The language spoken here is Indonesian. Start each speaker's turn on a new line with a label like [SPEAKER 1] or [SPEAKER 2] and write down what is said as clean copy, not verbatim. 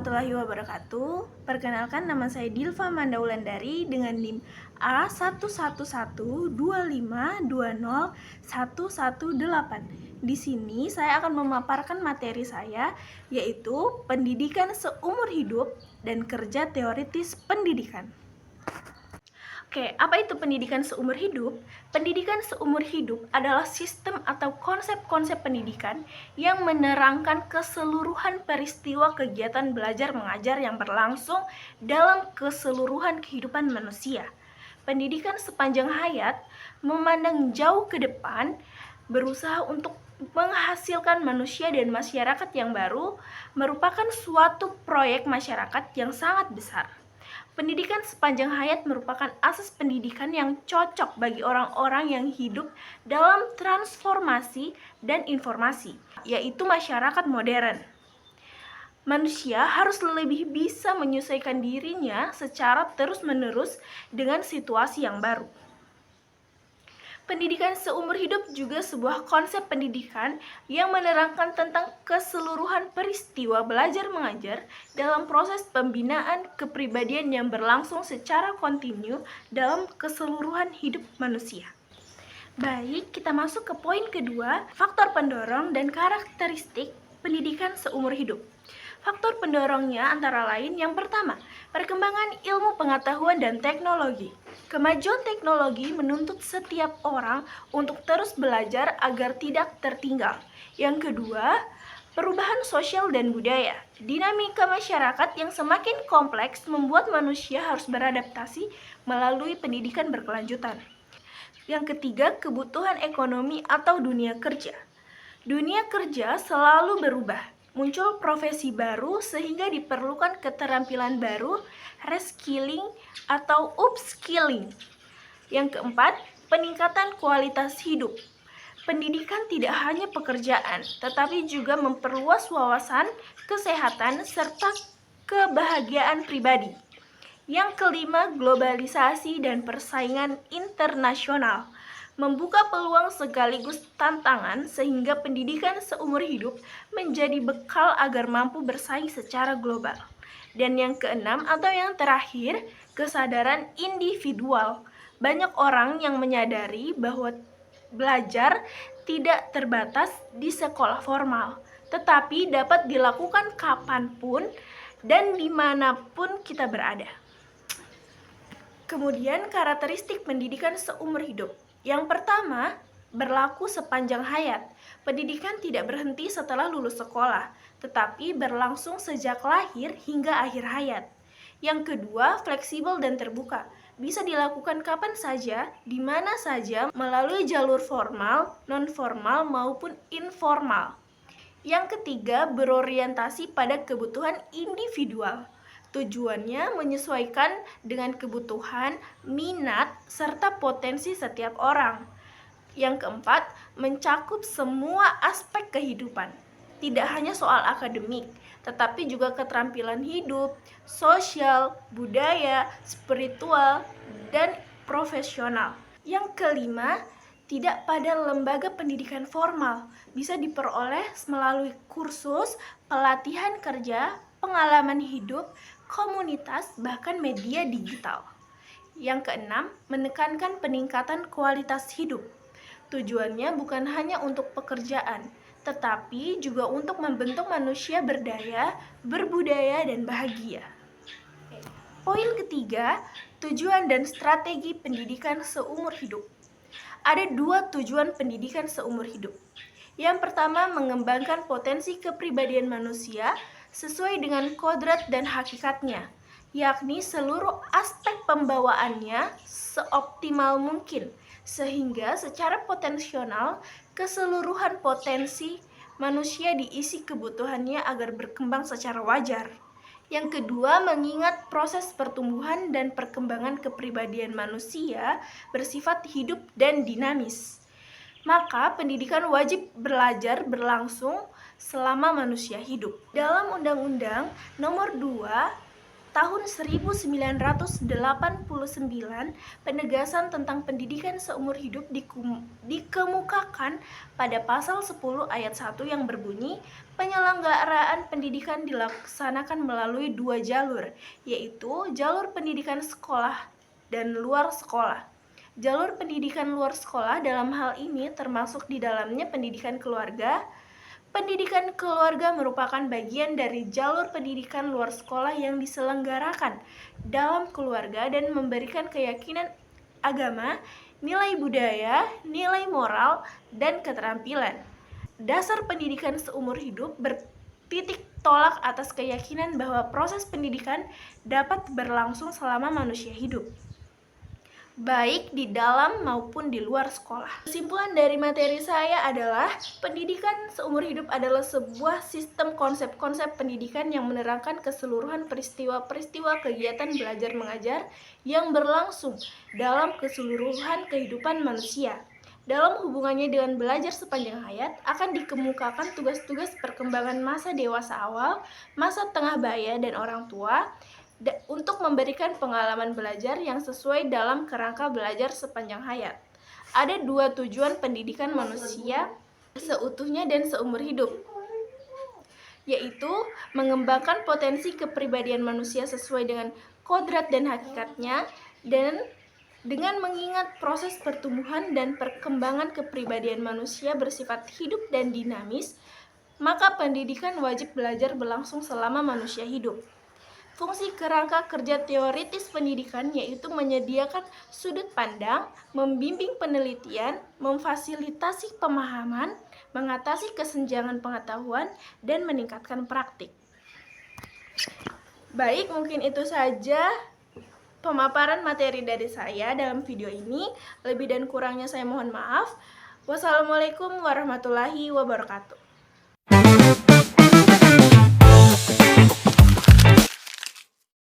[SPEAKER 1] warahmatullahi wabarakatuh. Perkenalkan, nama saya Dilva Mandaulandari dengan NIM A1125201118. Di sini saya akan memaparkan materi saya, yaitu pendidikan seumur hidup dan kerja teoritis pendidikan. Oke, apa itu pendidikan seumur hidup? Pendidikan seumur hidup adalah sistem atau konsep-konsep pendidikan yang menerangkan keseluruhan peristiwa kegiatan belajar mengajar yang berlangsung dalam keseluruhan kehidupan manusia. Pendidikan sepanjang hayat memandang jauh ke depan, berusaha untuk menghasilkan manusia dan masyarakat yang baru, merupakan suatu proyek masyarakat yang sangat besar. Pendidikan sepanjang hayat merupakan asas pendidikan yang cocok bagi orang-orang yang hidup dalam transformasi dan informasi, yaitu masyarakat modern. Manusia harus lebih bisa menyesuaikan dirinya secara terus-menerus dengan situasi yang baru. Pendidikan seumur hidup juga sebuah konsep pendidikan yang menerangkan tentang keseluruhan peristiwa belajar mengajar dalam proses pembinaan kepribadian yang berlangsung secara kontinu dalam keseluruhan hidup manusia. Baik, kita masuk ke poin kedua, faktor pendorong dan karakteristik pendidikan seumur hidup. Faktor pendorongnya antara lain yang pertama, perkembangan ilmu pengetahuan dan teknologi. Kemajuan teknologi menuntut setiap orang untuk terus belajar agar tidak tertinggal. Yang kedua, perubahan sosial dan budaya. Dinamika masyarakat yang semakin kompleks membuat manusia harus beradaptasi melalui pendidikan berkelanjutan. Yang ketiga, kebutuhan ekonomi atau dunia kerja. Dunia kerja selalu berubah. Muncul profesi baru sehingga diperlukan keterampilan baru, reskilling atau upskilling. Yang keempat, peningkatan kualitas hidup. Pendidikan tidak hanya pekerjaan, tetapi juga memperluas wawasan, kesehatan, serta kebahagiaan pribadi. Yang kelima, globalisasi dan persaingan internasional. Membuka peluang sekaligus tantangan sehingga pendidikan seumur hidup menjadi bekal agar mampu bersaing secara global. Dan yang keenam atau yang terakhir, kesadaran individual. Banyak orang yang menyadari bahwa belajar tidak terbatas di sekolah formal, tetapi dapat dilakukan kapanpun dan dimanapun kita berada. Kemudian karakteristik pendidikan seumur hidup. Yang pertama, berlaku sepanjang hayat. Pendidikan tidak berhenti setelah lulus sekolah, tetapi berlangsung sejak lahir hingga akhir hayat. Yang kedua, fleksibel dan terbuka. Bisa dilakukan kapan saja, di mana saja, melalui jalur formal, non-formal, maupun informal. Yang ketiga, berorientasi pada kebutuhan individual. Tujuannya menyesuaikan dengan kebutuhan, minat, serta potensi setiap orang. Yang keempat, mencakup semua aspek kehidupan. Tidak hanya soal akademik, tetapi juga keterampilan hidup, sosial, budaya, spiritual, dan profesional. Yang kelima, tidak pada lembaga pendidikan formal, bisa diperoleh melalui kursus, pelatihan kerja, pengalaman hidup, komunitas, bahkan media digital. Yang keenam, menekankan peningkatan kualitas hidup. Tujuannya bukan hanya untuk pekerjaan, tetapi juga untuk membentuk manusia berdaya, berbudaya, dan bahagia. Poin ketiga, tujuan dan strategi pendidikan seumur hidup. Ada dua tujuan pendidikan seumur hidup. Yang pertama, mengembangkan potensi kepribadian manusia sesuai dengan kodrat dan hakikatnya, yakni seluruh aspek pembawaannya seoptimal mungkin, sehingga secara potensial keseluruhan potensi manusia diisi kebutuhannya agar berkembang secara wajar. Yang kedua, mengingat proses pertumbuhan dan perkembangan kepribadian manusia bersifat hidup dan dinamis. Maka pendidikan wajib belajar berlangsung selama manusia hidup. Dalam Undang-Undang Nomor 2 tahun 1989, penegasan tentang pendidikan seumur hidup dikemukakan pada pasal 10 ayat 1 yang berbunyi, penyelenggaraan pendidikan dilaksanakan melalui 2 jalur, yaitu jalur pendidikan sekolah dan luar sekolah. Jalur pendidikan luar sekolah dalam hal ini termasuk di dalamnya pendidikan keluarga. Pendidikan keluarga merupakan bagian dari jalur pendidikan luar sekolah yang diselenggarakan dalam keluarga dan memberikan keyakinan agama, nilai budaya, nilai moral, dan keterampilan. Dasar pendidikan seumur hidup bertitik tolak atas keyakinan bahwa proses pendidikan dapat berlangsung selama manusia hidup, baik di dalam maupun di luar sekolah. Kesimpulan dari materi saya adalah pendidikan seumur hidup adalah sebuah sistem konsep-konsep pendidikan yang menerangkan keseluruhan peristiwa-peristiwa kegiatan belajar mengajar yang berlangsung dalam keseluruhan kehidupan manusia. Dalam hubungannya dengan belajar sepanjang hayat, akan dikemukakan tugas-tugas perkembangan masa dewasa awal, masa tengah baya, dan orang tua, untuk memberikan pengalaman belajar yang sesuai dalam kerangka belajar sepanjang hayat. Ada 2 tujuan pendidikan manusia seutuhnya dan seumur hidup, yaitu mengembangkan potensi kepribadian manusia sesuai dengan kodrat dan hakikatnya, dan dengan mengingat proses pertumbuhan dan perkembangan kepribadian manusia bersifat hidup dan dinamis, maka pendidikan wajib belajar berlangsung selama manusia hidup. Fungsi kerangka kerja teoritis pendidikan yaitu menyediakan sudut pandang, membimbing penelitian, memfasilitasi pemahaman, mengatasi kesenjangan pengetahuan, dan meningkatkan praktik. Baik, mungkin itu saja pemaparan materi dari saya dalam video ini. Lebih dan kurangnya saya mohon maaf. Wassalamualaikum warahmatullahi wabarakatuh.